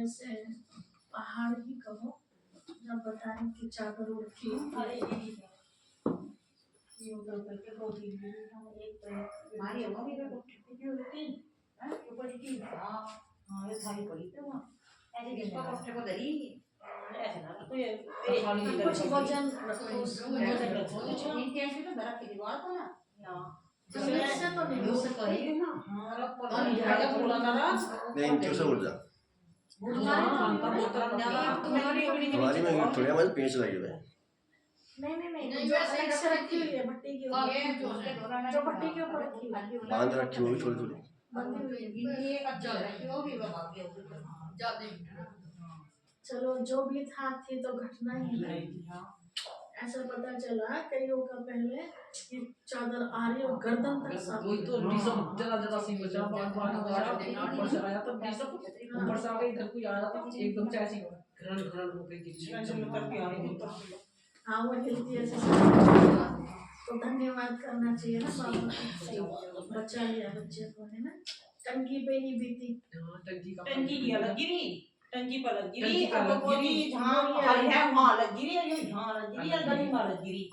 जैसे पहाड़ ही कहो, जब बताएं कि चादर उड़ के कुछ वजन से तो नहीं हो सकती। नहीं तो से उड़ जा हमारी में थोड़ी हमारे पेच लगे हुए हैं। नहीं जो अलग से रखी हुई है भट्टी के ऊपर, जो भट्टी के ऊपर रखी हुई है बांध रखी होगी थोड़ी थोड़ी बंधी हुई है। चलो जो भी था थी तो घटना ही है। ऐसा पता चला कईयों का पहले कि चादर आ रही और गर्दन तक सब वही तो ऋषभ जरा सी बचा बार ऊपर से आया तो ऋषभ ऊपर से आ गई, इधर कोई आया था एकदम से ऐसी घरण हो गई थी करके आ रही थी। हाँ वो हिलती है तो धन्यवाद करना चाहिए ना बाबा, बचा लिया बच्चे को, है ना। टंकी पे ही बीती, टंकी की अलग गिरी, टंकी पर लग गिरी, अब बोली जहाँ हरी है वहाँ लग गिरी, और ये यहाँ लग गिरी, और गली में लग गिरी,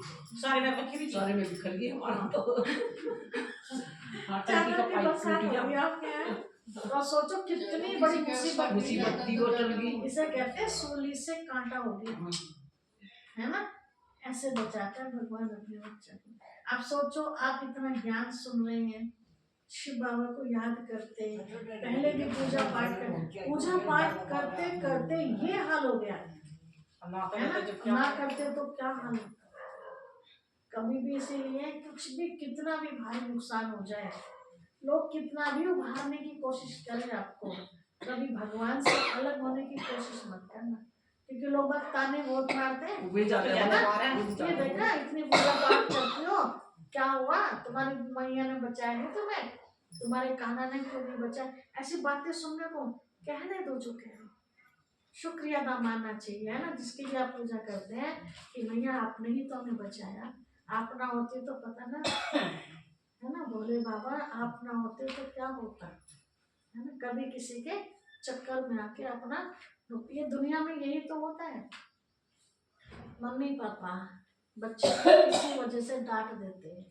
सारे में बच्चे भी सारे में बिखर गए हमारा तो। चादर की बरसात हो गई आपके यहाँ। और सोचो कितनी बड़ी मुसीबत थी वो टल गई। इसे कहते हैं सूली से कांटा हो गया, है ना। ऐसे बचाता है भगवान अपने बच्चे को। आप सोचो, आप इतना ज्ञान सुन रहे हैं, शिव बाबा को याद करते, पहले भी पूजा पाठ करते करते ये हाल हो गया, है ना। ना करते तो क्या हाल होता। कभी भी इसीलिए कुछ भी कितना भी भारी नुकसान हो जाए, लोग कितना भी उभारने की कोशिश करें आपको, कभी भगवान से अलग होने की कोशिश मत करना, क्योंकि लोग बस ताने बहुत मारते हैं। ये देखा इतनी पूजा पाठ करती हो, क्या हुआ, तुम्हारी मैया ने बचाया नहीं तुम्हें, तुम्हारे कान्हा ने क्यों नहीं बचाया। ऐसी बातें सुनने को कहने दो जो कह रहे, शुक्रिया अदा मानना चाहिए, है ना, जिसकी भी आप पूजा करते हैं कि मैया आपने ही तो हमें बचाया, आप ना होते तो पता ना, है ना। बोले बाबा आप ना होते तो क्या होता, है ना। कभी किसी के चक्कर में आके अपना, ये दुनिया में यही तो होता है। मम्मी पापा बच्चे को किसी वजह से डांट देते हैं,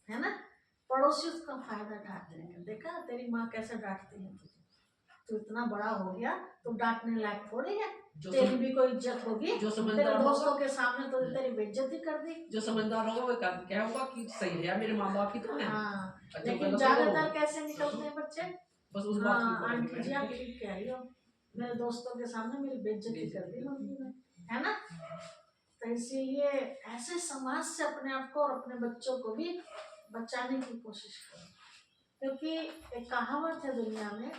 है ना। पड़ोसी उसका फायदा उठाते हैं, देखा तेरी माँ कैसे डांटती है तुझे, तू इतना बड़ा हो गया तो डांटने लायक थोड़ी है, तेरी भी कोई इज्जत होगी, तेरे दोस्तों के सामने तो तेरी बेइज्जती कर दी। जो समझदार होगा वो क्या होगा कि सही है मेरे माँ बाप की तो है। हाँ, लेकिन ज्यादातर कैसे निकलते हैं बच्चे, बस उस हाँ आंटी जी आप ठीक कह रही हो, मेरे दोस्तों के सामने मेरी बेइज्जती कर दी मम्मी ने, है ना। तो इसीलिए ऐसे समाज से अपने आप को और अपने बच्चों को भी बचाने की कोशिश करो, क्योंकि एक कहावत है दुनिया में,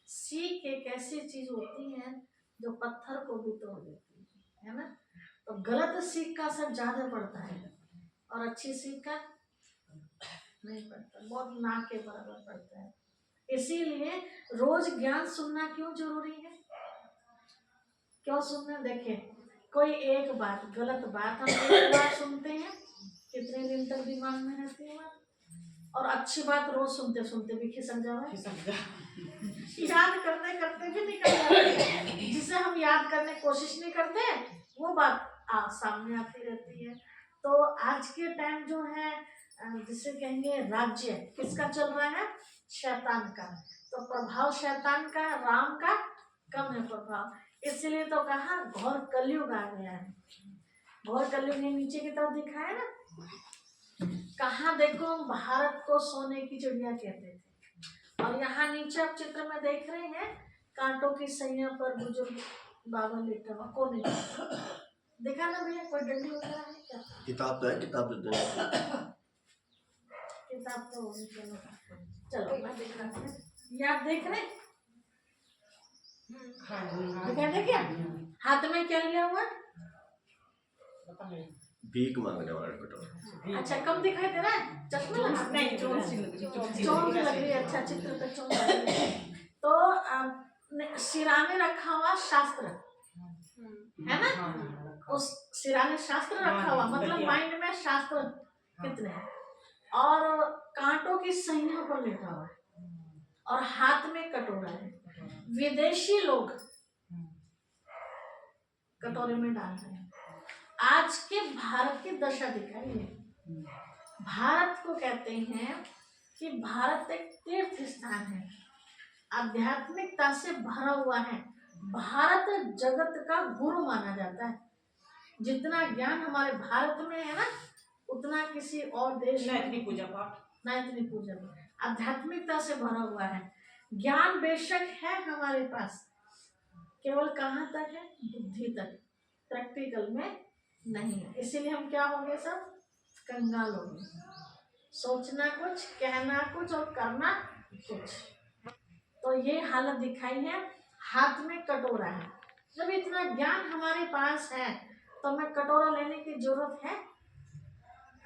सीख एक ऐसी चीज होती है जो पत्थर को भी तोड़ देती है ना। तो गलत सीख का असर ज्यादा पड़ता है और अच्छी सीख का नहीं पड़ता, बहुत ना के बराबर पड़ता है। इसीलिए रोज ज्ञान सुनना क्यों जरूरी है, क्यों सुनना, देखें कोई एक बात गलत बात हम एक बार सुनते हैं, कितने दिन तक दिमाग में रहती है बात, और अच्छी बात रोज सुनते सुनते भी खिसक जाए, याद करते करते भी निकल जाते हैं, जिसे हम याद करने की कोशिश नहीं करते वो बात सामने आती रहती है। तो आज के टाइम जो है जिसे कहेंगे राज्य किसका चल रहा है, शैतान का, तो प्रभाव शैतान का, राम का कम है प्रभाव, इसलिए तो कहा घोर कलयुग आ गया है। घोर कलयुग ने नीचे की तरफ दिखाया ना, कहाँ देखो भारत को सोने की चिड़िया कहते थे, और यहाँ नीचे आप चित्र में देख रहे हैं कांटों की सैया पर बुजुर्ग बाबा लेटा हुआ, कौन है देखा ना भैया, कोई डंडी वगैरह है क्या, किताब तो है, किताब देते हैं, किताब तो होगी, चलो मैं देख रहा हूँ, ये आप देख रहे दिखाई क्या, हाथ में क्या लिया हुआ, भीख मांगने वाला कटोरा। अच्छा कम दिखाई दे रहा है, चश्मा लगा नहीं, चोट लग रही है, अच्छा चित्र पे चोट लग रही है। तो सिराने रखा हुआ शास्त्र है ना, उस सिराने शास्त्र रखा हुआ, मतलब माइंड में शास्त्र कितने हैं, और कांटों की सैया पर लेटा हुआ है और हाथ में कटोरा है। विदेशी लोग कटोरे में डाल रहे हैं। आज के भारत की दशा दिखाई है। भारत को कहते हैं कि भारत एक तीर्थ स्थान है, आध्यात्मिकता से भरा हुआ है। भारत जगत का गुरु माना जाता है। जितना ज्ञान हमारे भारत में है ना, उतना किसी और देश ना में इतनी पूजा पाठ, ना इतनी पूजा में। आध्यात्मिकता से भरा हुआ है। ज्ञान बेशक है हमारे पास, केवल कहाँ तक है? बुद्धि तक, प्रैक्टिकल में नहीं है। इसीलिए हम क्या हो गए? सब कंगाल हो गए। सोचना कुछ, कहना कुछ और करना कुछ। तो ये हालत दिखाई है। हाथ में कटोरा है। जब इतना ज्ञान हमारे पास है तो हमें कटोरा लेने की जरूरत है?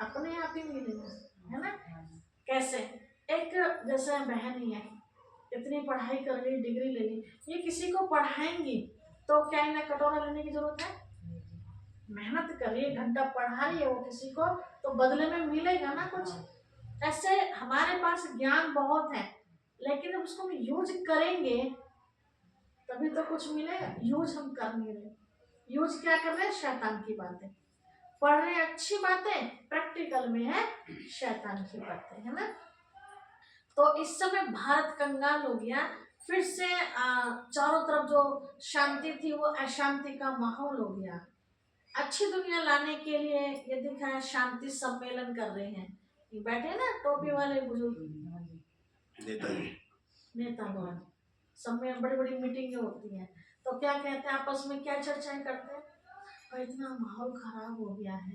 अपने आप ही मिलेगा, है ना? कैसे? एक जैसे बहन ही है, इतनी पढ़ाई कर ली, डिग्री ले ली, ये किसी को पढ़ाएंगी तो क्या इन्हें कटोरा लेने की जरूरत है? मेहनत कर रही है, घंटा पढ़ा रही है वो किसी को, तो बदले में मिलेगा ना कुछ। ऐसे हमारे पास ज्ञान बहुत है, लेकिन जब उसको हम यूज करेंगे तभी तो कुछ मिलेगा। यूज हम कर नहीं रहे। यूज क्या कर रहे हैं? शैतान की बातें पढ़ रहे हैं, अच्छी बातें, प्रैक्टिकल में है शैतान की बातें, है ना? तो इस समय भारत कंगाल हो गया। फिर से चारों तरफ जो शांति थी वो अशांति का माहौल हो गया। अच्छी दुनिया लाने के लिए ये दिखा है, शांति सम्मेलन कर रहे हैं। ये बैठे ना टोपी वाले बुजुर्ग नेता लोग, सम्मेलन, बड़ी बड़ी मीटिंगें होती हैं, तो क्या कहते हैं आपस में, क्या चर्चाएं करते हैं? और इतना माहौल खराब हो गया है,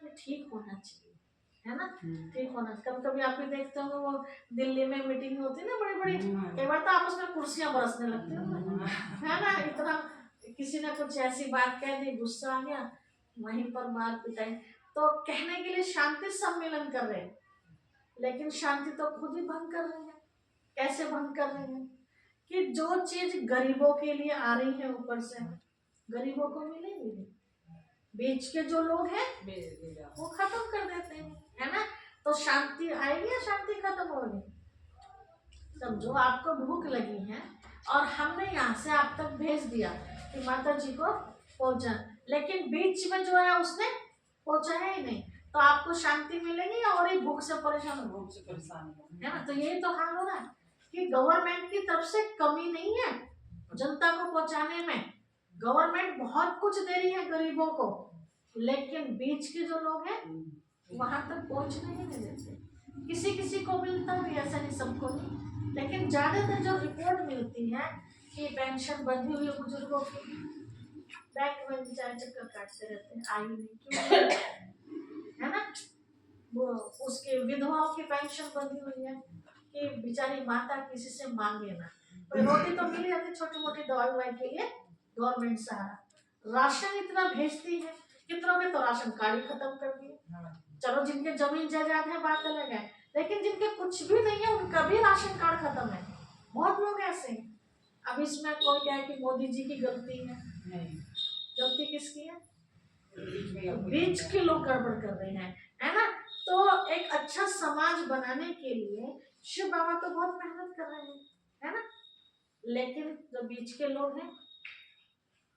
ये ठीक होना चाहिए, है ना? ठीक होना चाहिए। कभी कभी आप भी देखते होंगे वो दिल्ली में मीटिंग होती है ना, बड़ी बड़ी, कई बार तो आपस में कुर्सियां बरसने लगती है ना? इतना किसी ने कुछ ऐसी बात कह दी, गुस्सा आ गया, वहीं पर मार पिटाई। तो कहने के लिए शांति सम्मेलन कर रहे हैं, लेकिन शांति तो खुद ही भंग कर रहे हैं। कैसे भंग कर रहे हैं? कि जो चीज गरीबों के लिए आ रही है ऊपर से, गरीबों को मिलेगी, बीच के जो लोग हैं वो खत्म कर देते हैं, है ना? तो शांति आएगी या शांति खत्म होगी? समझो आपको भूख लगी है और हमने यहाँ से आप तक भेज दिया कि माता जी को पहुंचा, लेकिन बीच में जो है उसने पहुंचाया ही नहीं, तो आपको शांति मिलेगी या और ही भूख से परेशान हो, है ना? तो यही तो हाल हो रहा है कि गवर्नमेंट की तरफ से कमी नहीं है जनता को पहुंचाने में। गवर्नमेंट बहुत कुछ दे रही है गरीबों को, लेकिन बीच के जो लोग हैं वहां तक पहुंचने ही नहीं देते। किसी किसी को मिलता भी, ऐसा नहीं सबको नहीं, लेकिन ज्यादातर जो रिपोर्ट मिलती है कि पेंशन बंधी हुई है बुजुर्गों की, बैंक में बेचारे चक्कर काटते रहते हैं, आई नहीं क्यों, है ना? वो उसके विधवाओं की पेंशन बंधी हुई है कि बेचारी माता किसी से मांगे ना, कोई रोटी तो मिल जाती, छोटी मोटी दवाई ववाई के लिए गवर्नमेंट सहारा। राशन इतना भेजती है, कितनों के तो राशन कार्ड ही खत्म कर दिए। चलो जिनके जमीन जायदाद है बात अलग है, लेकिन जिनके कुछ भी नहीं है उनका भी राशन कार्ड खत्म है। बहुत लोग ऐसे हैं। अब इसमें कोई क्या है कि मोदी जी की गलती है? गलती किसकी है? बीच के लोग गड़बड़ कर रहे हैं, है ना? तो एक अच्छा समाज बनाने के लिए शिव बाबा तो बहुत मेहनत कर रहे हैं, है ना? लेकिन जो बीच के लोग हैं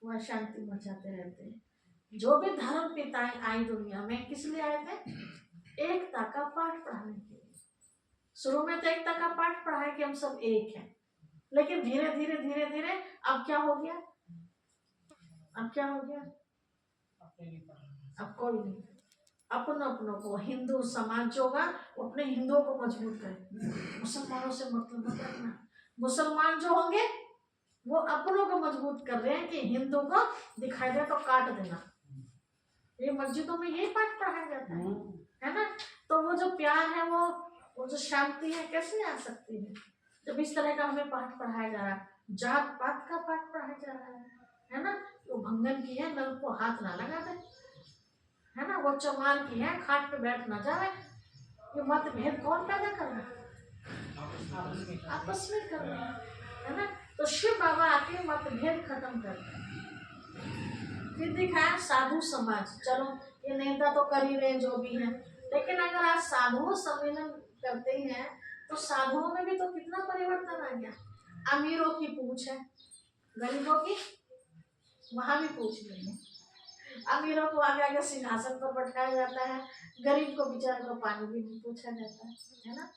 वह शांति मचाते रहते हैं। जो भी धर्म पिताएं आई दुनिया में किस लिए आए थे? एकता का पाठ पढ़ाने के लिए। शुरू में तो एकता का पाठ पढ़ाए कि हम सब एक हैं, लेकिन धीरे धीरे धीरे धीरे अब क्या हो गया? अब क्या हो गया? अब कोई नहीं, अपनों अपनों को, हिंदू समाज होगा अपने हिंदुओं को मजबूत करे, मुसलमानों से मतलब मत रखना। मुसलमान जो होंगे वो अपनों को मजबूत कर रहे हैं कि हिंदू को दिखाई दे तो काट देना। ये मस्जिदों में यही पाठ पढ़ाया जाता है ना? तो वो जो प्यार है, वो जो शांति है कैसे आ सकती है जब इस तरह का हमें पाठ पढ़ाया जा रहा है? जात पात का पाठ पढ़ाया जा रहा है ना? वो भंगन की है, नल को हाथ ना लगा दे, है ना? वो चमार की है, खाट पे बैठ ना जाए। ये मतभेद कौन पैदा कर रहा है? आपस में कर रहे हैं, है ना? तो शिव बाबा आके मतभेद खत्म करते हैं। फिर दिखाया साधु समाज, चलो ये नेता तो कर ही रहे जो भी है, लेकिन अगर आज साधुओं सम्मेलन करते हैं तो साधुओं में भी तो कितना परिवर्तन आ गया। अमीरों की पूछ है, गरीबों की वहां भी पूछ नहीं है। अमीरों को आगे आगे सिंहासन पर बैठाया जाता है, गरीब को बेचारे को पानी भी नहीं पूछा जाता है ना।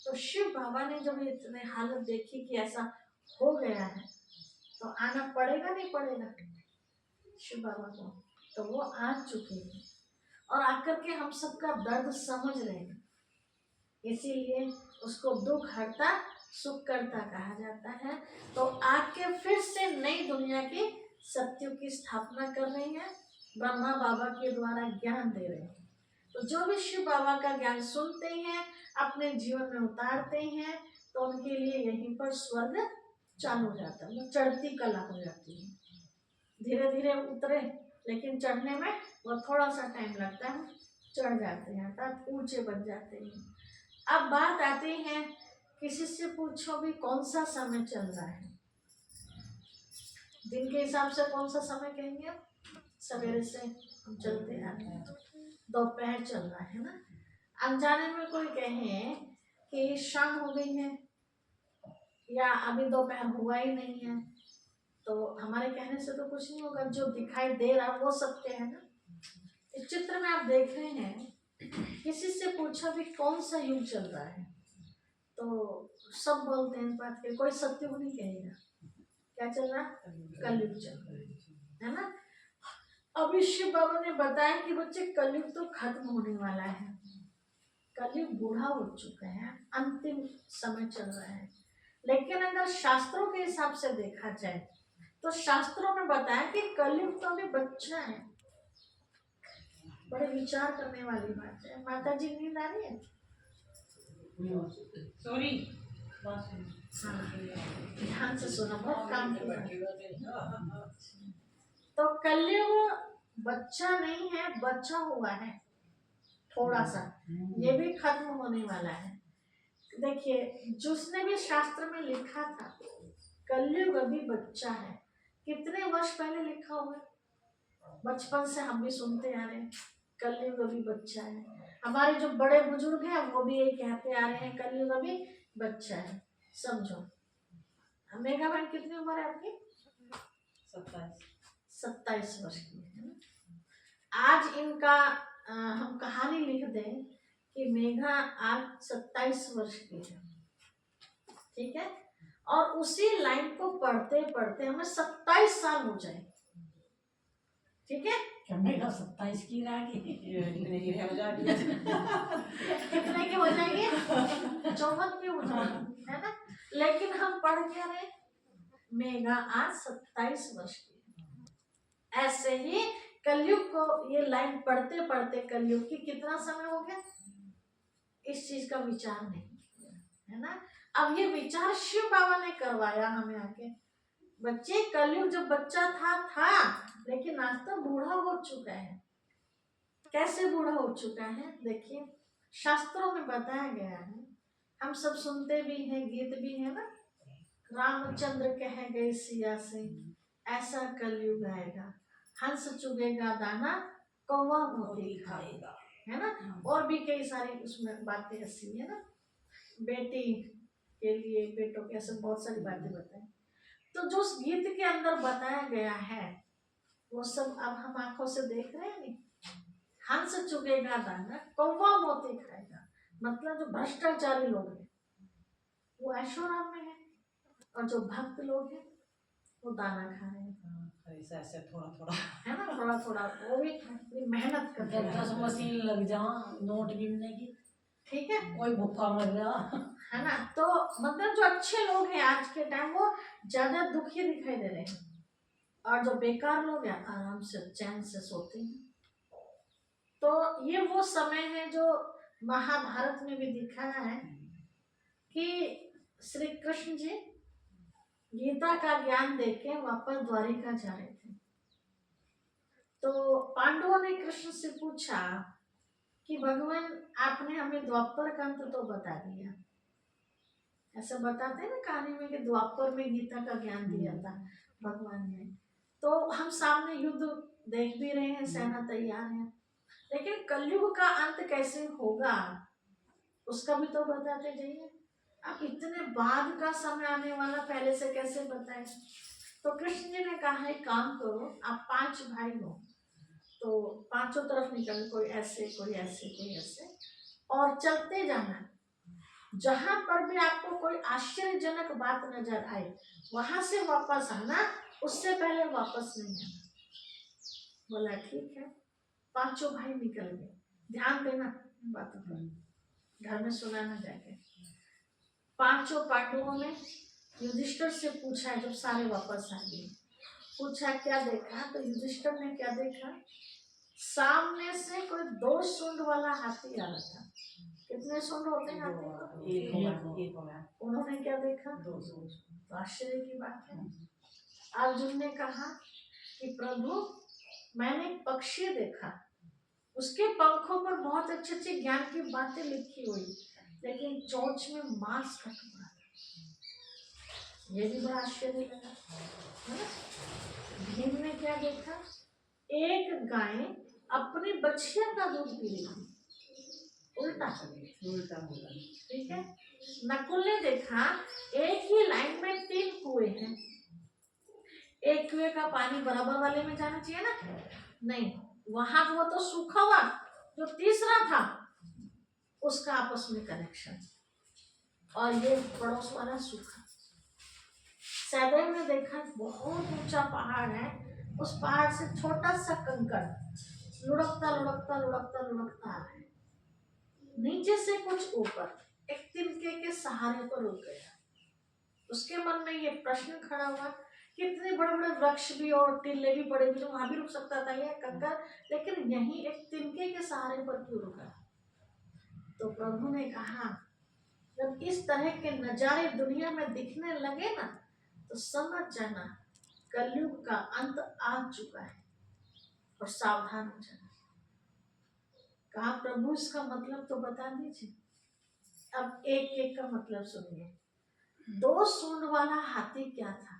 तो शिव बाबा ने जब इतने हालत देखी कि ऐसा हो गया है तो आना पड़ेगा नहीं पड़ेगा शिव बाबा को, तो वो आ चुके हैं और आकर के हम सबका दर्द समझ रहे हैं। इसीलिए उसको दुख हरता सुख करता कहा जाता है। तो आके फिर से नई दुनिया की सत्युग की स्थापना कर रही है, ब्रह्मा बाबा के द्वारा ज्ञान दे रहे हैं। तो जो भी शिव बाबा का ज्ञान सुनते हैं, अपने जीवन में उतारते हैं, तो उनके लिए यहीं पर स्वर्ग चालू हो जाता है, चढ़ती कला हो जाती है। धीरे धीरे उतरे, लेकिन चढ़ने में वो थोड़ा सा टाइम लगता है, चढ़ जाते हैं अर्थात ऊंचे बन जाते हैं। अब बात आती है, किसी से पूछो भी कौन सा समय चल रहा है, दिन के हिसाब से कौन सा समय कहेंगे आप? सवेरे से हम चलते आ रहे हैं, दोपहर चल रहा है ना। अनजाने में कोई कहे कि शाम हो गई है या अभी दोपहर हुआ ही नहीं है, तो हमारे कहने से तो कुछ नहीं होगा, जो दिखाई दे रहा वो सत्य है ना। इस चित्र में आप देख रहे हैं, किसी से पूछा भी कौन सा युग चल रहा है, तो सब बोलते हैं इस बात के, कोई सत्युग नहीं कहेगा। क्या चल रहा है? कलयुग चल रहा है ना। अभी शिव बाबा ने बताया कि बच्चे कलयुग तो खत्म होने वाला है, कलयुग बूढ़ा हो चुका है, अंतिम समय चल रहा है। लेकिन अगर शास्त्रों के हिसाब से देखा जाए तो शास्त्रों में बताया कि कलयुग तो अभी बच्चा है। बड़े विचार करने वाली बात है। माता जी नींद आ रही है? सॉरी हाँ, ध्यान से सुना, बहुत काम की बात। तो कलयुग बच्चा नहीं है, बच्चा हुआ है थोड़ा सा, ये भी खत्म होने वाला है। देखिए, जिसने भी शास्त्र में लिखा था कलयुग अभी बच्चा है, कितने वर्ष पहले लिखा हुआ है? बचपन से हम भी सुनते आ रहे हैं कलयुग अभी बच्चा है। हमारे जो बड़े बुजुर्ग हैं वो भी यही कहते आ रहे हैं कलयुग अभी बच्चा है। समझो, मेघा बहन कितनी उम्र है आपकी? 27 वर्ष की है ना। आज इनका हम कहानी लिख दें कि मेघा आज 27 वर्ष की है, ठीक है, और उसी लाइन को पढ़ते पढ़ते हमें 27 साल हो जाए, ठीक है। मेघा 27 की रह गई। कितने की हो जाएगी? कितने की हो जाएगी? 54 की हो जाएगी, है ना। लेकिन हम पढ़ क्या रहे? मेघा आज 27 वर्ष की है। ऐसे ही कलयुग को ये लाइन पढ़ते पढ़ते कलयुग की कितना समय हो गया, इस चीज का विचार नहीं किया, है ना। अब ये विचार शिव बाबा ने करवाया हमें आके। बच्चे, कलयुग जब बच्चा था, लेकिन आज तो बूढ़ा हो चुका है। कैसे बूढ़ा हो चुका है? देखिए, शास्त्रों में बताया गया है, हम सब सुनते भी हैं, गीत भी है ना। रामचंद्र कह गए सिया से, ऐसा कलयुग आएगा, हंस चुगेगा दाना, कौवा मोती खाएगा, है ना। और भी कई सारी उसमें बातें ऐसी है ना, बेटी के लिए, बेटों के, ऐसे बहुत सारी बातें बताई। तो जो उस गीत के अंदर बताया गया है वो सब अब हम आंखों से देख रहे हैं नहीं। हंस चुगेगा दाना, कौवा मोती खाएगा, मतलब जो भ्रष्टाचारी लोग हैं वो ऐशोराम में है, और जो भक्त लोग हैं वो दाना खा रहे हैं, ऐसे थोड़ा थोड़ा है ना, थोड़ा थोड़ा। वो भी मेहनत करते हैं, 10 मशीन लग जा नोट गिनने की, ठीक है, कोई भूखा मर गया, है ना। तो मतलब जो अच्छे लोग हैं आज के टाइम वो ज्यादा दुखी दिखाई दे रहे हैं, और जो बेकार लोग हैं आराम से चैन से सोते हैं। तो ये वो समय है जो महाभारत में भी दिखाया है कि श्री कृष्ण जी गीता का ज्ञान देके वापस द्वारिका जा रहे थे। तो पांडवों ने कृष्ण से पूछा कि भगवान, आपने हमें द्वापर का अंत तो बता दिया, ऐसा बताते हैं ना कहानी में कि द्वापर में गीता का ज्ञान दिया था भगवान ने, तो हम सामने युद्ध देख भी रहे हैं, सेना तैयार है, लेकिन कलयुग का अंत कैसे होगा उसका भी तो बताते जाइए। अब इतने बाद का समय आने वाला पहले से कैसे बताए? तो कृष्ण जी ने कहा, एक काम करो, आप 5 भाई हो, तो पांचों तरफ निकल, कोई ऐसे कोई ऐसे कोई ऐसे, और चलते जाना। जहां पर भी आपको कोई आश्चर्यजनक बात नजर आए वहां से वापस आना, उससे पहले वापस नहीं आना। बोला ठीक है। पांचों भाई निकल गए। ध्यान देना इन बातों पर, घर में सुनाना जाके। पांचों पांडवों ने युधिष्ठिर से पूछा, जब सारे वापस आ गए, पूछा क्या देखा? तो युधिष्ठिर ने क्या देखा? सामने से कोई 2 सूंड वाला हाथी आ रहा था। कितने सूंड होते हैं हाथी को? एक होगा। उन्होंने क्या देखा? 2 सूंड। तो आश्चर्य की बात है। अर्जुन ने कहा कि प्रभु मैंने एक पक्षी देखा, उसके पंखों पर बहुत अच्छे अच्छे ज्ञान की बातें लिखी हुई, लेकिन चोंच में मांस का टुकड़ा था। ये भी बड़ा आश्चर्य लगा, है ना? भीम ने क्या देखा? एक गाय अपनी बछिया का दूध पी रही थी। उल्टा बोला, ठीक है। नकुल ने देखा एक ही लाइन में 3 कुएं हैं, एक कुएं का पानी बराबर वाले में जाना चाहिए ना, नहीं, वहां वो तो सूखा हुआ, जो तीसरा था उसका आपस में कनेक्शन, और ये पड़ोस वाला सूखा। सहदेव ने देखा बहुत ऊंचा पहाड़ है, उस पहाड़ से छोटा सा कंकड़ लुढ़कता लुढ़कता लुढ़कता लुढ़कता आ रहा है, नीचे से कुछ ऊपर, एक तिनके के सहारे पर रुक गया। उसके मन में ये प्रश्न खड़ा हुआ, कितने बड़े बड़े वृक्ष भी और टीले भी पड़े भी तो वहां भी रुक सकता था ये कंकड़, लेकिन यहीं एक तिनके के सहारे पर क्यों रुका? तो प्रभु ने कहा जब इस तरह के नजारे दुनिया में दिखने लगे ना, तो समझ जाना कलयुग का अंत आ चुका है, और सावधान हो जाना। कहा प्रभु इसका मतलब तो बता दीजिए। अब एक एक का मतलब सुनिए। 2 सूंड वाला हाथी क्या था?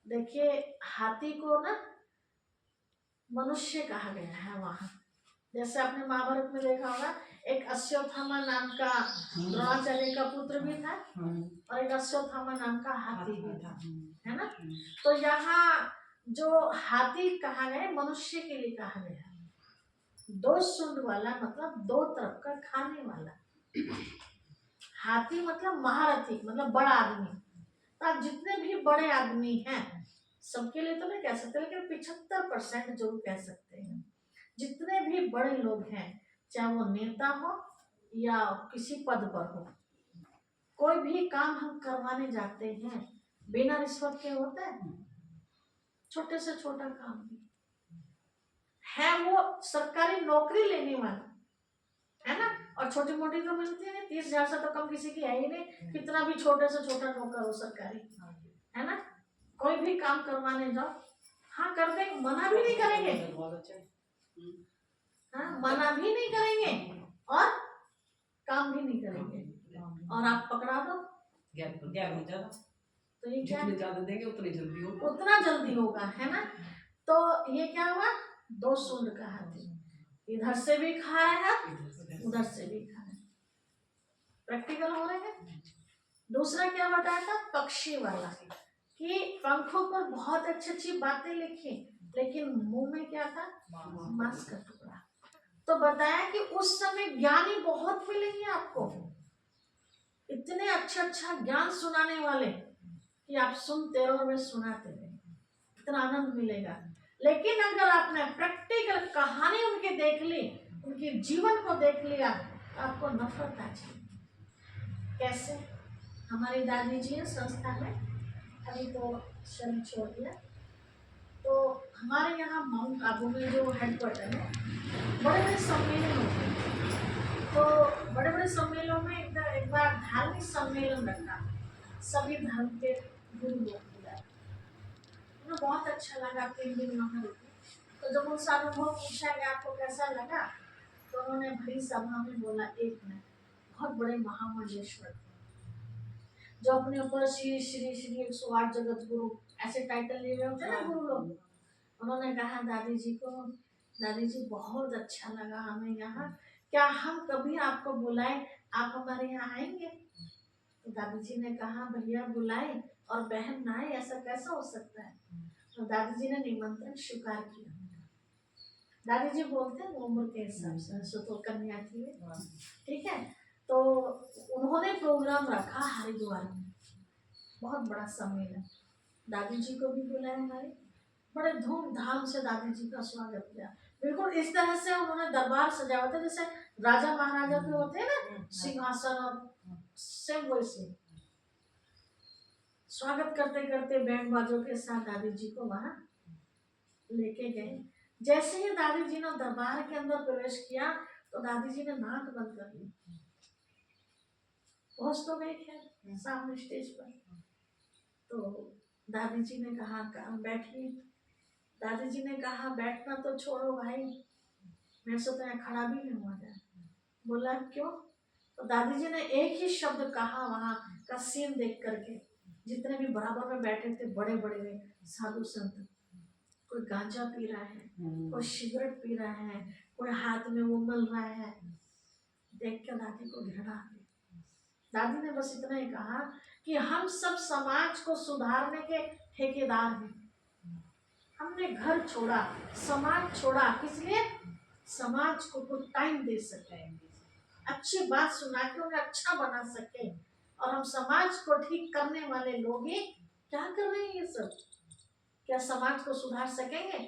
देखिए, हाथी को ना मनुष्य कहा गया है वहां। जैसे आपने महाभारत में देखा होगा, एक अश्वत्थामा नाम का द्रोणाचार्य का पुत्र भी था, और एक अश्वत्थामा नाम का हाथी भी था, है ना? तो यहाँ जो हाथी कहा गया मनुष्य के लिए कहा गया। 2 सूंड वाला मतलब 2 तरफ का खाने वाला। हाथी मतलब महारथी, मतलब बड़ा आदमी। तो जितने भी बड़े आदमी हैं, सबके लिए तो नहीं कह सकते, लेकिन 75% जरूर कह सकते हैं। जितने भी बड़े लोग हैं, चाहे वो नेता हो या किसी पद पर हो, कोई भी काम हम करवाने जाते हैं बिना रिश्वत के होता है? छोटे से छोटा काम भी है, वो सरकारी नौकरी लेने वाला है ना, और छोटी मोटी तो मिलती है, 30,000 से तो कम किसी की है ही नहीं, कितना भी छोटे से छोटा नौकर हो सरकारी, है ना? कोई भी काम करवाने जाओ, हाँ कर देंगे, मना भी नहीं करेंगे, हाँ मना भी नहीं करेंगे, और काम भी नहीं करेंगे, और आप पकड़ा दो तो ये क्या, जितने ज्यादा देंगे उतनी जल्दी होगा, उतना जल्दी होगा, है ना? तो ये क्या हुआ? 2 सूंड का हाथी, इधर से भी खा रहा है, उधर से भी खा रहा है। प्रैक्टिकल हो रहे हैं। दूसरा क्या बताया था? पक्षी वाला, कि पंखों पर बहुत अच्छी अच्छी बातें लिखी, लेकिन मुंह में क्या था? मांस का टुकड़ा। तो बताया कि उस समय ज्ञानी बहुत मिलेंगे आपको, इतने अच्छा ज्ञान सुनाने वाले कि आप सुनते रहो, वे सुनाते रहे, इतना आनंद मिलेगा। लेकिन अगर आपने प्रैक्टिकल कहानी उनके देख ली, उनके जीवन को देख लिया, तो आपको नफरत आ जाएगी। कैसे? हमारी दादी जी हैं संस्था में, अभी तो शरीर छोड़ दिया, तो हमारे यहाँ माउंट आबू में जो हेडक्वार्टर है, बड़े बड़े सम्मेलन होते हैं। तो बड़े बड़े सम्मेलनों में एक बार धार्मिक सम्मेलन रखा, सभी धर्म के गुरु लोग बुलाए, मुझे बहुत अच्छा लगा। 3 दिन वहाँ रुके, तो जब उनसे अनुभव पूछा गया आपको कैसा लगा, तो उन्होंने भरी सभा में बोला, एक मिनट, बहुत बड़े महामंडलेश्वर जो अपने ऊपर श्री श्री श्री 108 जगत गुरु ऐसे टाइटल लिए हुए होते हैं ना गुरु लोग, उन्होंने कहा दादी जी को, दादी जी बहुत अच्छा लगा हमें यहाँ, क्या हम कभी आपको बुलाएं, आप हमारे यहाँ आएंगे? तो दादी जी ने कहा भैया बुलाए और बहन ना आए, ऐसा कैसा हो सकता है? तो दादी जी ने निमंत्रण स्वीकार किया। दादी जी बोलते हैं उम्र के हिसाब से, ऐसे तो कन्या थी, ठीक है। तो उन्होंने प्रोग्राम रखा हरिद्वार में, बहुत बड़ा सम्मेलन, दादी जी को भी बुलाया हमारे, बड़े धूमधाम से दादी जी का स्वागत किया। बिल्कुल इस तरह से उन्होंने दरबार सजाया था जैसे राजा महाराजा के होते हैं ना, सिंहासन और सेम वैसे स्वागत करते करते बैंड बाजों के साथ दादी जी को वहां लेके गए। जैसे ही दादी जी ने दरबार के अंदर प्रवेश किया तो दादी जी ने नाक बंद कर ली। पहुंच तो गए खैर सामने स्टेज पर, तो दादी जी ने कहा बैठिए। दादी जी ने कहा बैठना तो छोड़ो भाई, मेरे से तो यहाँ खड़ा भी नहीं हुआ जाए। बोला क्यों? तो दादी जी ने एक ही शब्द कहा वहां का सीन देख करके, जितने भी बराबर में बैठे थे बड़े बड़े साधु संत, कोई गांजा पी रहा है, कोई सिगरेट पी रहा है, कोई हाथ में वो मल रहा है, देख के दादी को घृणा आ गई। दादी ने बस इतना ही कहा कि हम सब समाज को सुधारने के ठेकेदार हैं। हमने घर छोड़ा, समाज छोड़ा, किस लिए? समाज को कुछ टाइम दे सके, अच्छी बात सुना के उन्हें अच्छा बना सके, और हम समाज को ठीक करने वाले लोग ही क्या कर रहे हैं ये सब? क्या समाज को सुधार सकेंगे?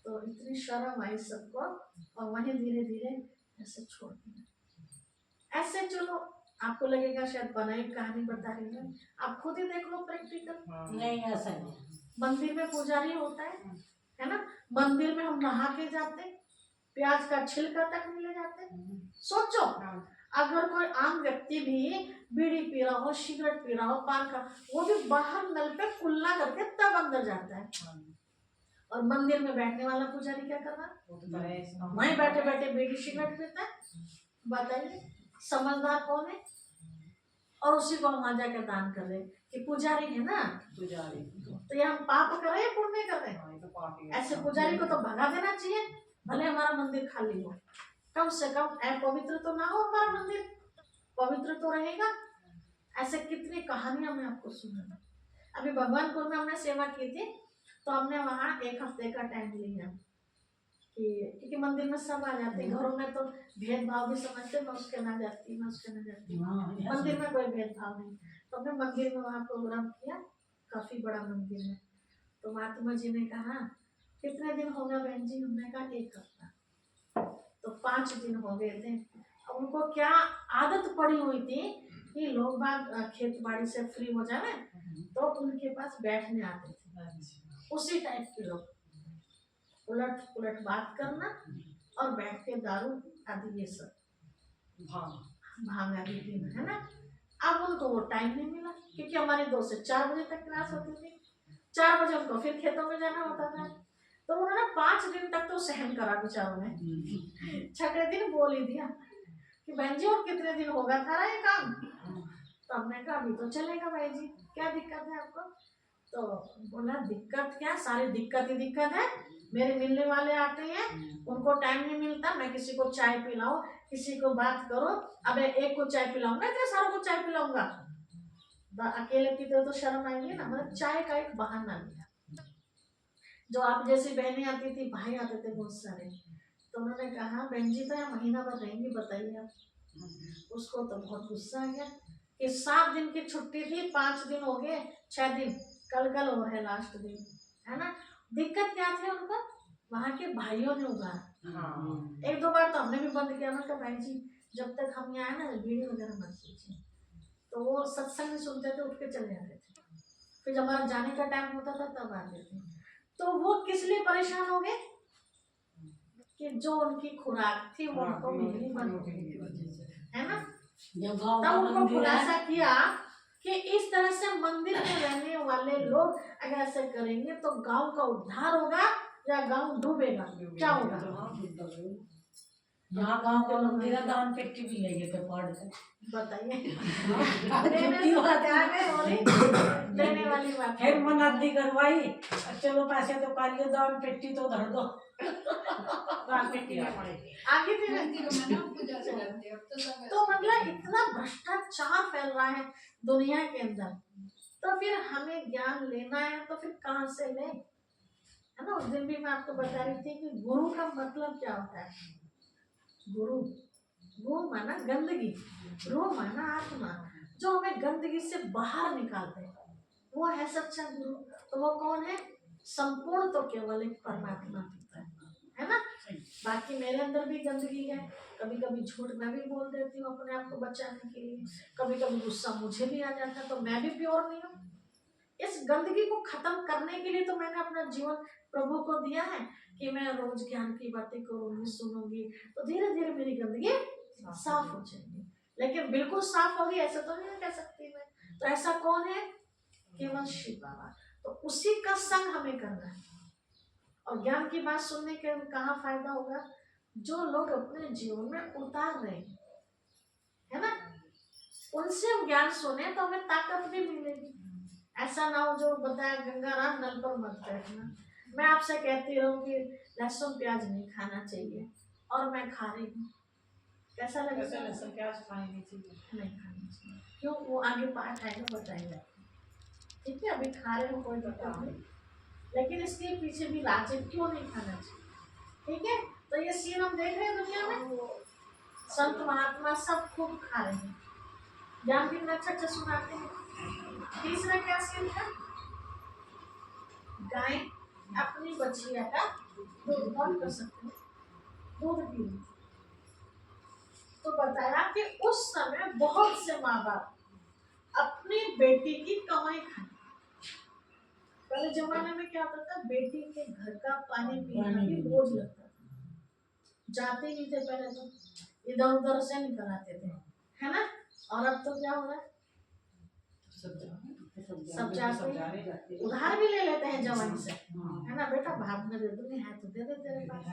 तो इतनी शर्म आई सबको, और वहीं धीरे धीरे ऐसे छोड़ दिया। ऐसे चलो आपको लगेगा शायद बनाई कहानी बता रही है, आप खुद ही देख लो प्रैक्टिकल। नहीं ऐसा नहीं। मंदिर में पुजारी होता है ना, मंदिर में हम नहा के जाते, प्याज का छिलका तक नहीं ले जाते। सोचो अगर कोई आम व्यक्ति भी बीड़ी पी रहा हो, सिगरेट पी रहा हो, पान का, वो भी बाहर नल पे कुल्ला करके तब अंदर जाता है, और मंदिर में बैठने वाला पुजारी क्या कर रहा है? वहीं बैठे बैठे बीड़ी सिगरेट पीता है। बताइए समझदार कौन है? और उसी को हम आजा के दान कर रहे हैं कि पुजारी है ना, पुजारी तो ये हम पाप कर रहे हैं पुण्य कर रहे हैं? ऐसे पुजारी को तो भगा देना चाहिए, भले हमारा मंदिर खाली हो, कम से कम पवित्र तो ना हो, हमारा मंदिर पवित्र तो रहेगा। ऐसे कितनी कहानियां मैं आपको सुना। अभी भगवानपुर में हमने सेवा की थी, तो हमने वहाँ एक हफ्ते का टाइम लिया कि क्योंकि मंदिर में सब आ जाते, घरों में तो भेदभाव भी समझते, मैं उसके ना जाती, मैं उसके ना जाती, मंदिर में कोई भेदभाव नहीं। तो हमने मंदिर में वहाँ प्रोग्राम किया, काफी बड़ा मंदिर है। तो महात्मा जी ने कहा कितने दिन हो गए बहन जी? हमने कहा 1 हफ्ता। तो 5 दिन हो गए थे। अब उनको क्या आदत पड़ी हुई थी कि लोग बाग खेत बाड़ी से फ्री हो जाए तो उनके पास बैठने आते थे, उसी टाइप के लोग, उलट पुलट बात करना और बैठ के दारू आदि ये सब भांग आदि पीना, है ना। अब उनको वो टाइम नहीं मिला, क्योंकि हमारी 2 से 4 बजे तक क्लास होती थी, 4 बजे उनको फिर खेतों में जाना होता था। तो उन्होंने 5 दिन तक तो सहन करा बेचारों ने। 6ठे दिन बोल ही दिया कि बहन जी और कितने दिन होगा था ये काम? तो हमने कहा अभी तो चलेगा भाई जी, क्या दिक्कत है आपको? तो बोला दिक्कत क्या, सारी दिक्कत ही दिक्कत है। मेरे मिलने वाले आते हैं, उनको टाइम नहीं मिलता, मैं किसी को चाय पिलाऊं, किसी को बात करो, अब एक को चाय पिलाऊंगा, इतने सारों को चाय पिलाऊंगा? अकेले पीते हो तो शर्म आएगी ना। मतलब चाय का एक बहाना लिया। जो आप जैसी बहनें आती थी, भाई आते थे बहुत सारे, तो उन्होंने कहा बहन जी तो यहाँ महीना भर रहेंगी, बताइए आप। उसको तो बहुत गुस्सा आ गया कि 7 दिन की छुट्टी थी, 5 दिन हो गए, 6 दिन, कल हो है लास्ट दिन, है ना। दिक्कत क्या थी उनको? वहाँ के भाइयों ने उगारा। 1-2 बार तो हमने भी बंद किया, मतलब भाई जी जब तक हम यहाँ ना बीड़ी वगैरह मत कीजिए। तो वो सत्संग में सुनते थे, उठ के चले जाते थे, फिर जब हमारा जाने का टाइम होता था तब आते थे। तो वो किस लिए परेशान हो गए कि जो उनकी खुराक थी वो उनको मिलनी बंद हो गई, है ना। तब उनको खुलासा किया कि इस तरह से मंदिर में रहने वाले लोग अगर ऐसे करेंगे तो गांव का उद्धार होगा या गांव डूबेगा? क्या होगा? यहाँ गांव का मंदिर है, दान पेटी भी लेंगे तो पहाड़ से, बताइए। देने वाली बात फिर मनादी करवाई, चलो पैसे तो कालियो, दान पेटी तो धर दो। आगे तो मतलब इतना भ्रष्टाचार फैल रहा है दुनिया के अंदर, तो फिर हमें ज्ञान लेना है तो फिर कहाँ से ले? है ना। उस दिन भी मैं आपको बता रही थी कि गुरु का मतलब क्या होता है। गुरु, गु माना गंदगी, रू माना आत्मा, जो हमें गंदगी से बाहर निकालते हैं, वो है सच्चा गुरु। तो वो कौन है? संपूर्ण तो केवल एक परमात्मा होता है ना। बाकी मेरे अंदर भी गंदगी है, कभी कभी झूठ मैं भी बोल देती हूँ अपने आप को बचाने के लिए, कभी कभी गुस्सा मुझे भी आ जाता है, तो मैं भी प्योर नहीं हूँ। इस गंदगी को खत्म करने के लिए तो मैंने अपना जीवन प्रभु को दिया है कि मैं रोज ज्ञान की बातें करूंगी, सुनूंगी, तो धीरे धीरे मेरी गंदगी साफ हो जाएगी। लेकिन बिल्कुल साफ होगी ऐसा तो नहीं कह सकती मैं। तो ऐसा कौन है? केवल शिव बाबा। तो उसी का संग हमें करना है। और ज्ञान की बात सुनने के कहाँ फायदा होगा? जो लोग अपने जीवन में उतार रहे हैं, है ना, उनसे हम ज्ञान सुने तो हमें ताकत भी मिलेगी। ऐसा ना हो जो बताया गंगाराम नल पर मत बैठना। मैं आपसे कहती रहूं कि लहसुन प्याज नहीं खाना चाहिए और मैं खा रही हूँ, कैसा लगेगा? लहसुन प्याज खाने नहीं चाहिए, नहीं खाना चाहिए। क्यों? वो आगे पाठ आएगा बताएगा। ठीक है, अभी खा रहे हो कोई दिक्कत नहीं, लेकिन इसके पीछे भी राज है क्यों नहीं खाना चाहिए। ठीक है, तो ये सीन हम देख रहे हैं दुनिया में, संत महात्मा सब खूब खा रहे हैं, ज्ञान भी अच्छा अच्छा सुनाते हैं। तीसरा क्या सीन था? गाय अपनी बछिया का दूध कौन कर सकते हैं? दूध पी। तो बताया कि उस समय बहुत से माँ बाप अपनी बेटी की कमाई खाए। पहले जमाने में क्या होता था, बेटी के घर का पानी पीना भी बोझ लगता था, जाते नहीं थे पहले, तो इधर उधर से निकल आते थे, है ना। और अब तो क्या हो रहा है, सब जाते हैं, उधार भी ले लेते हैं जवानी से, है ना। बेटा भाग में दे दूंगी, है तो दे दे तेरे पास,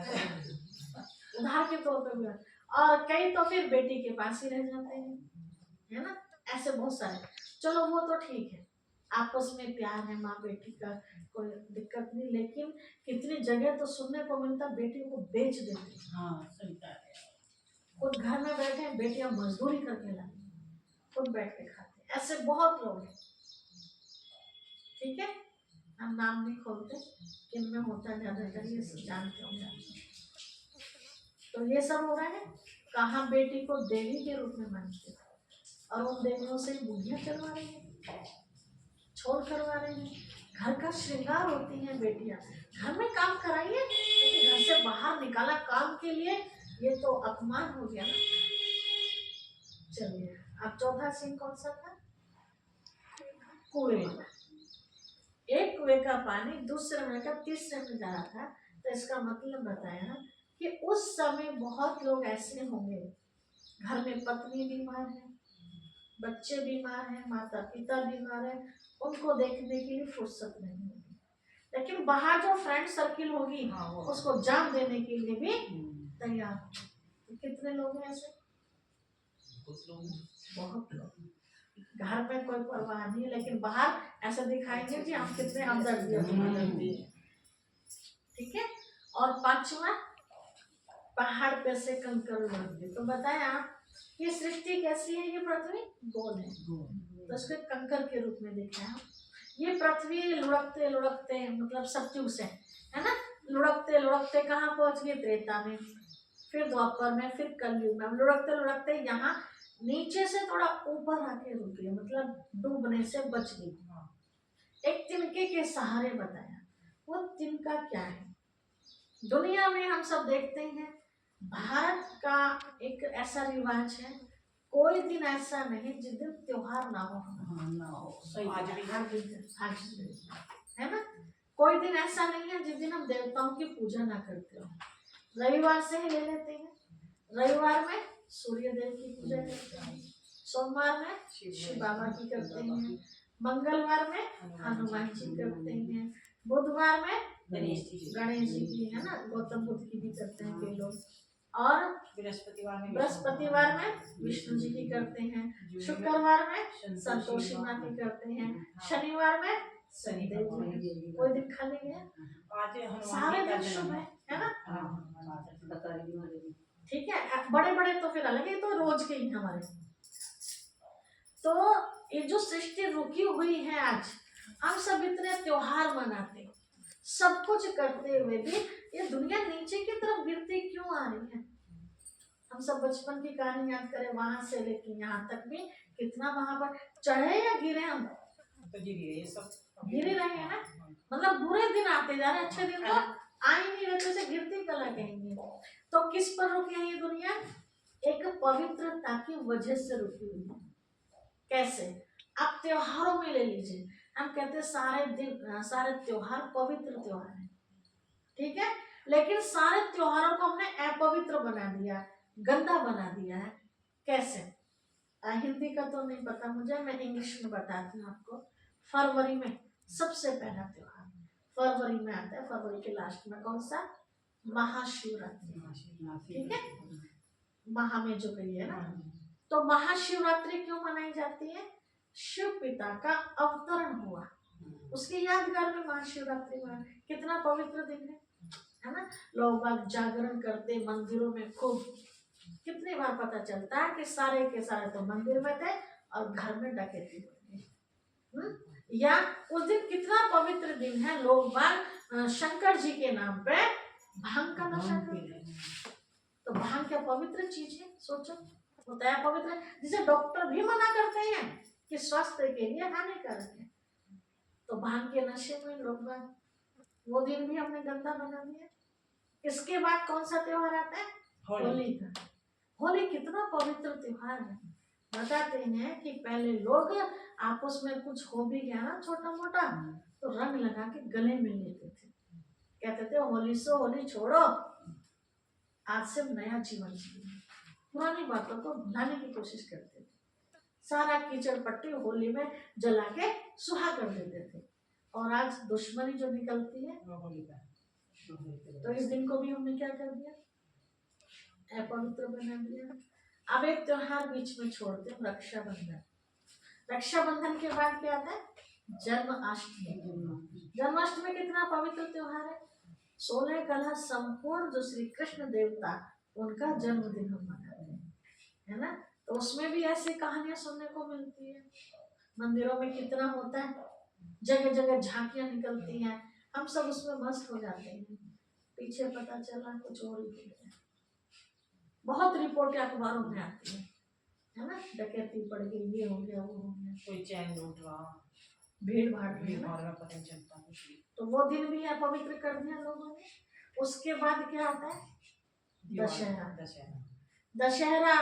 उधार के तौर पे भी। और कई तो फिर बेटी के पास ही रह जाते हैं, है ना। ऐसे बहुत सारे, चलो वो तो ठीक है, आपस में प्यार है माँ बेटी का, कोई दिक्कत नहीं। लेकिन कितनी जगह तो सुनने को मिलता बेटी को बेच देते। हाँ सही बात है। खुद घर में बैठे बेटियां मजदूरी करके लाती, खुद बैठ के खाते, ऐसे बहुत लोग हैं। ठीक है, हम नाम नहीं खोलते, किन में होता है ज्यादातर ये सब जानते होंगे। तो ये सब हो रहा है, कहाँ बेटी को देवी के रूप में मानते हैं और उन देवियों से बुढ़ियां करवा रही हैं, छोड़ करवा रहे हैं। घर का श्रृंगार होती हैं बेटियां, घर में काम कराइए, लेकिन घर से बाहर निकाला काम के लिए, ये तो अपमान हो गया ना। चलिए, अब चौथा सीन कौन सा था? कुएं। एक कुएं का पानी दूसरे में का तीसरे में जा रहा था। तो इसका मतलब बताया कि उस समय बहुत लोग ऐसे होंगे, घर में पत्नी बीमार है, बच्चे बीमार हैं, माता पिता बीमार है, उनको देखने के लिए फुर्सत नहीं होगी। लेकिन बाहर जो फ्रेंड सर्किल होगी उसको जान देने के लिए भी तैयार। तो कितने लोग हैं ऐसे? बहुत लोग। घर में कोई परवाह नहीं, लेकिन बाहर ऐसा दिखाएंगे कि हम कितने हमदर्दी। ठीक है। और पांचवा, पहाड़ पे से कंकड़ उड़ाएंगे। तो बताया ये सृष्टि कैसी है? ये पृथ्वी गोल है, तो उसको कंकड़ के रूप में देखा। ये पृथ्वी लुढ़कते लुढ़कते मतलब सत्युग से, है ना, लुढ़कते लुढ़कते कहाँ पहुंच गए? त्रेता में, फिर द्वापर में, फिर कलयुग में। लुढ़कते लुढ़कते यहाँ नीचे से थोड़ा ऊपर आके रुक गए, मतलब डूबने से बच गई। एक तिनके के सहारे बताया। वो तिनका क्या है? दुनिया में हम सब देखते हैं, भारत का एक ऐसा रिवाज है, कोई दिन ऐसा नहीं जिस दिन त्योहार ना हो। आज भी है ना, कोई दिन ऐसा नहीं है जिस दिन हम देवताओं की पूजा ना करते हो। रविवार से ही ले लेते हैं, रविवार में सूर्य देव की पूजा करते हैं, सोमवार में शिव बाबा की करते हैं, मंगलवार में हनुमान जी करते हैं, बुधवार में गणेश जी की, है ना, गौतम बुद्ध की भी करते हैं कई लोग, और बृहस्पतिवार में विष्णु जी की करते हैं, शुक्रवार में संतोषी माँ की करते हैं, शनिवार में शनिदेव जी की। कोई दिन खाली है? सारे दिन शुभ है ना। ठीक है, बड़े बड़े तो फिर अलग है, तो रोज के ही हमारे। तो ये जो सृष्टि रुकी हुई है, आज हम सब इतने त्योहार मनाते, सब कुछ करते हुए भी ये दुनिया नीचे की तरफ गिरती क्यों आ रही है? हम सब बचपन की कहानी याद करें, वहां से लेके यहाँ तक भी कितना वहां पर चढ़े या गिरे हम? तो गिरी है ये सब, गिरे रहे हैं ना। मतलब बुरे दिन आते जा रहे, अच्छे दिन तो आ ही नहीं रहे, से गिरती कला कहेंगे। तो किस पर रुकी है ये दुनिया? एक पवित्रता की वजह से रुकी हुई है। कैसे? आप त्योहारों में ले लीजिए, हम कहते हैं सारे दिन सारे त्योहार पवित्र त्योहार है, ठीक है, लेकिन सारे त्योहारों को हमने अपवित्र बना दिया, गंदा बना दिया है। कैसे? हिंदी का तो नहीं पता मुझे, मैं इंग्लिश में बताती हूँ आपको। फरवरी में सबसे पहला त्योहार फरवरी में आता है, फरवरी के लास्ट में कौन सा? महाशिवरात्रि, ठीक है, महा में जो गई है ना। तो महाशिवरात्रि क्यों मनाई जाती है? शिव पिता का अवतरण हुआ, उसकी यादगार में महाशिवरात्रि में। कितना पवित्र दिन है ना। लोग बाग जागरण करते मंदिरों में खूब, कितनी बार पता चलता है कि सारे के सारे तो मंदिर में थे और घर में डकैती हुई। या उस दिन कितना पवित्र दिन है, लोग बाग शंकर जी के नाम पे भांग का नशा करते हैं। तो भांग क्या पवित्र चीज है? सोचो, होता है पवित्र, जिसे डॉक्टर भी मना करते हैं कि स्वास्थ्य के लिए हानिकारक है। तो भांग के नशे में लोग बाग, वो दिन भी हमने गंदा बना दिया। इसके बाद कौन सा त्योहार आता है? होली का। होली कितना पवित्र त्योहार है। बताते हैं कि पहले लोग आपस में कुछ हो भी गया ना छोटा मोटा, तो रंग लगा के गले मिल लेते थे, कहते थे होली सो होली छोड़ो, आज से नया जीवन जिए। पुरानी बातों को भुलाने की कोशिश करते थे, सारा कीचड़ पट्टी होली में जला के सुहा कर देते थे। और आज दुश्मनी जो निकलती है, तो इस दिन को भी हमने क्या कर दिया? अपवित्र बना दिया। अब एक त्योहार बीच में छोड़ते हैं, रक्षाबंधन। रक्षाबंधन के बाद क्या आता है? जन्माष्टमी। जन्माष्टमी कितना पवित्र त्योहार है। 16 कला संपूर्ण जो श्री कृष्ण देवता, उनका जन्मदिन हम मनाते हैं, है ना। तो उसमें भी ऐसी कहानियां सुनने को मिलती है। मंदिरों में कितना होता है, जगह जगह झांकियां निकलती हैं, हम सब उसमें मस्त हो जाते हैं। पीछे पता चला कुछ और ही हो गया। बहुत रिपोर्टें अखबारों में आती है ना, डकैती पड़ गई, ये हो गया, वो हो गया, कोई चैन लूट रहा, भीड़ भाड़ में पता नहीं चलता कुछ भी। तो वो दिन भी अपवित्र कर दिया लोगों ने। उसके बाद क्या आता है? दशहरा। दशहरा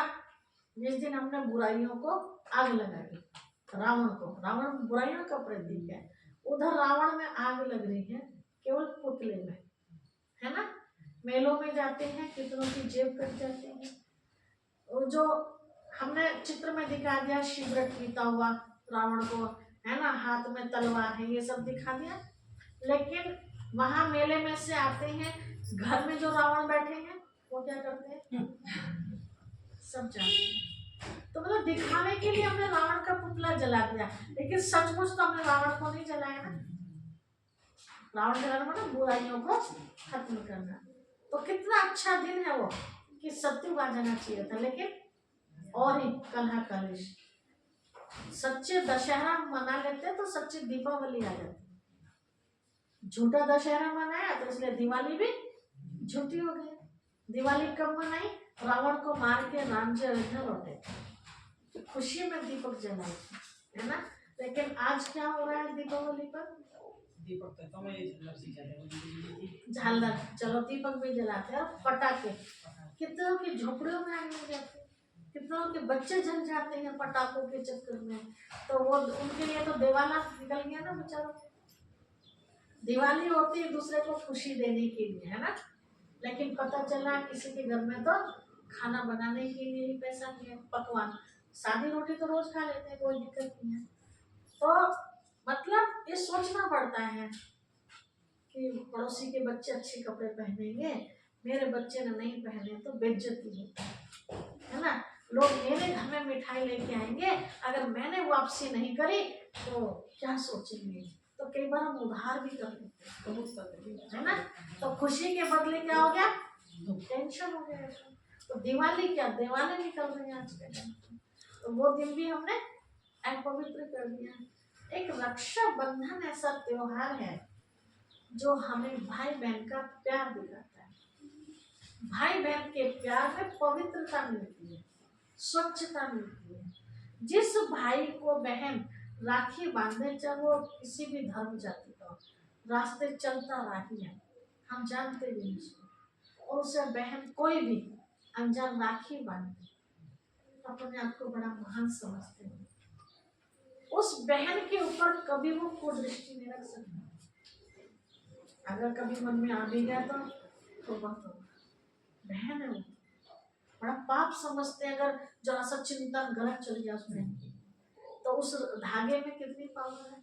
जिस दिन हमने बुराइयों को आग लगाई, रावण को, रावण बुराइयों का प्रतीक है, उधर रावण में आग लग रही है केवल पुतले में, है ना। मेलों में जाते हैं, कितनों की जेब कट जाती है। और जो हमने चित्र में दिखा दिया शिवरट पीता हुआ रावण को, है ना, हाथ में तलवार है, ये सब दिखा दिया। लेकिन वहां मेले में से आते हैं, घर में जो रावण बैठे हैं वो क्या करते हैं? सब जानते हैं। तो मतलब दिखाने के लिए हमने रावण का पुतला जला दिया, लेकिन सचमुच तो हमने रावण को नहीं जलाया ना। रावण जलाना मतलब बुराइयों को खत्म करना। तो कितना अच्छा दिन है वो कि सत्युग आ जाना चाहिए था, लेकिन और ही कलह कलेश। सच्चे दशहरा मना लेते तो सच्ची दीपावली आ जाती। झूठा दशहरा मनाया तो इसलिए दिवाली भी झूठी हो गई। दिवाली कब मनाई? रावण को मार के राम जी अयोध्या लौटे, खुशी में दीपक जलाए, है ना। लेकिन आज क्या हो रहा है दीपावली पर? झालर, चलो दीपक भी जलाते हैं, पटाखे, कितनों की झोपड़ियों में आग लग जाती है, कितनों के बच्चे जल जाते हैं पटाखों के चक्कर में। तो वो उनके लिए तो दिवाला निकल गया ना बेचारों। दिवाली होती है दूसरे को खुशी देने के लिए, है ना, लेकिन पता चला किसी के घर में तो खाना बनाने के लिए ही पैसा नहीं है, पकवान। सादी रोटी तो रोज खा लेते हैं, कोई दिक्कत नहीं है। तो मतलब ये सोचना पड़ता है कि पड़ोसी के बच्चे अच्छे कपड़े पहनेंगे, मेरे बच्चे ने नहीं पहने तो बेइज्जती है ना। लोग मेरे घर में मिठाई लेके आएंगे, अगर मैंने वापसी नहीं करी तो क्या सोचेंगे। तो कई बार हम उधार भी कर लेते हैं, है ना। तो खुशी के बदले क्या हो गया? टेंशन हो गया। तो दिवाली क्या, दिवाली निकल रही है आज के दिन, तो वो दिन भी हमने अपवित्र कर दिया। एक रक्षा बंधन ऐसा त्योहार है जो हमें भाई बहन का प्यार दिखाता है। भाई बहन के प्यार में पवित्रता मिलती है, स्वच्छता मिलती है। जिस भाई को बहन राखी बांधे, चाहे वो किसी भी धर्म जाति का हो, रास्ते चलता राही है, हम जानते भी नहीं उसको, और उसे बहन कोई भी अनजान राखी बांधे, अपने आप को बड़ा महान समझते हैं। उस बहन के ऊपर कभी वो कुदृष्टि नहीं रख सकते। अगर कभी मन में आ भी गया तो बहुत होगा, बहन है वो, बड़ा पाप समझते हैं। अगर जरा सा चिंतन गलत चल गया उस बहन की, तो उस धागे में कितनी पावर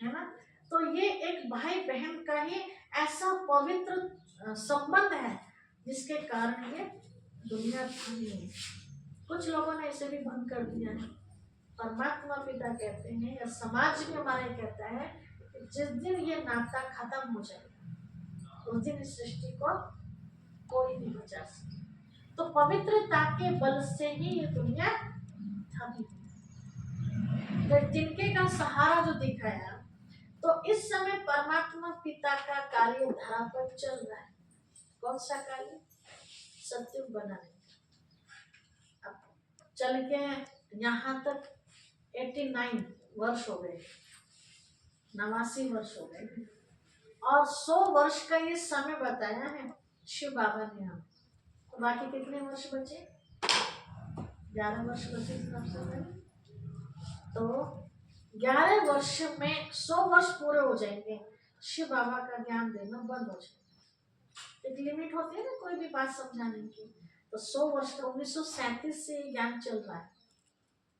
है ना। तो ये एक भाई बहन का ही ऐसा पवित्र संबंध है जिसके कारण ये दुनिया थमी है। कुछ लोगों ने इसे भी भंग कर दिया है। परमात्मा पिता कहते हैं, या समाज में हमारे कहता है कि जिस दिन ये नाता खत्म हो जाएगा उस दिन इस सृष्टि को कोई नहीं बचा सकता। तो पवित्रता के बल से ही ये दुनिया थमी। तो तिनके का सहारा जो दिखाया, तो इस समय परमात्मा पिता का कार्य धरा पर चल रहा है। कौन सा कार्य? सत्युग बनाने का। अब चल के यहाँ तक 89 वर्ष हो गए, 89 वर्ष हो गए, और 100 वर्ष का ये समय बताया है शिव बाबा ने हम। तो बाकी कितने वर्ष बचे? 11 वर्ष बचे इस समय। तो 11 वर्ष में 100 वर्ष पूरे हो जाएंगे, शिव बाबा का ज्ञान देना बंद हो जाएगा। एक लिमिट होती है ना कोई भी बात समझाने की। तो 100 वर्ष का 1937 से ज्ञान चल रहा है,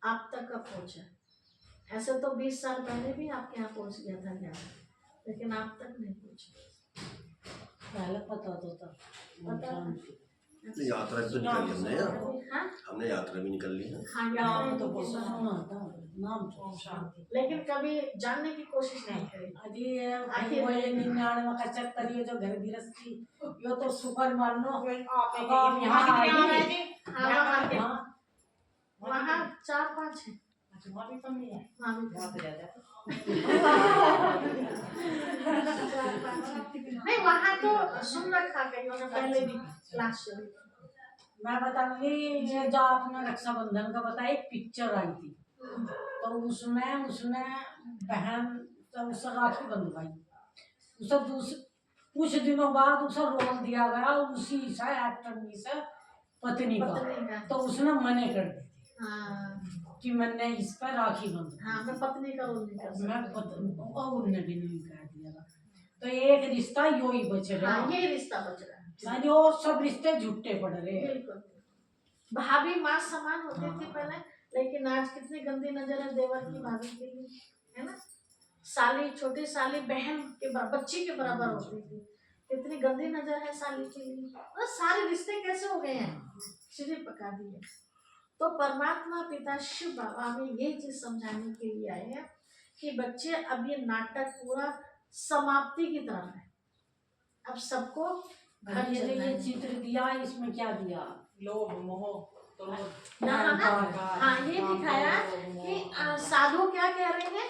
आप तक का पहुंचा। ऐसे तो 20 साल पहले भी आपके यहाँ पहुंच गया था ज्ञान, लेकिन आप तक नहीं पहुंचा। पहले पता तो था। यात्रा भी तो निकल ली हमने यार, हाँ हमने यात्रा भी निकल ली है। हाँ, नाम तो यात्रा बहुत की सुना था, नाम तो ओम शांति। लेकिन कभी जानने की कोशिश नहीं करी। अभी वो ये 99 का चक्कर, ये जो घर गृहस्थी, ये तो सुपर मान लो। आप यहाँ कितने आ रहे जी? हाँ वहाँ के, हाँ, वहाँ 4-5 है, वहाँ भी कम नहीं है, वहाँ भी वहाँ पे ज्यादा है। नहीं, वहाँ तो सुन रखा कहीं उन्होंने पहले भी क्लास शुरू। मैं बताऊंगी, ये जो आपने रक्षाबंधन का बताया, एक पिक्चर आई थी, तो उसमें बहन तो उसे राखी बंधवाई, उसे कुछ दिनों बाद उसे रोल दिया गया उसी से, एक्टर से, पत्नी का। तो उसने मने कर दी हाँ कि मैंने इस पर राखी बंधवाई। हाँ, मैं पत्नी का रोल नहीं कर सकती। और उनने भी नहीं कह दिया। तो एक रिश्ता यो ही बच रहा हाँ, है, ये रिश्ता बच रहा है। यानी और सब रिश्ते झूठे पड़ रहे हैं। बिल्कुल, भाभी माँ समान होती थी पहले, लेकिन आज कितनी गंदी नजर है देवर की भाभी के लिए, है ना। साली, छोटी साली बहन के बच्ची के बराबर होती थी, कितनी गंदी नजर है साली के लिए। और सारे रिश्ते कैसे हो गए हैं, सीधे पका दिए। तो परमात्मा पिता शिव बाबा हमें ये चीज समझाने के लिए आए हैं कि बच्चे, अब ये नाटक पूरा समाप्ति की तरफ है। अब सबको घर ये जो चलना ये है। चित्र दिया, इसमें क्या दिया? लोभ मोह क्रोध हाँ, ये दिखाया कि साधु क्या कह रहे हैं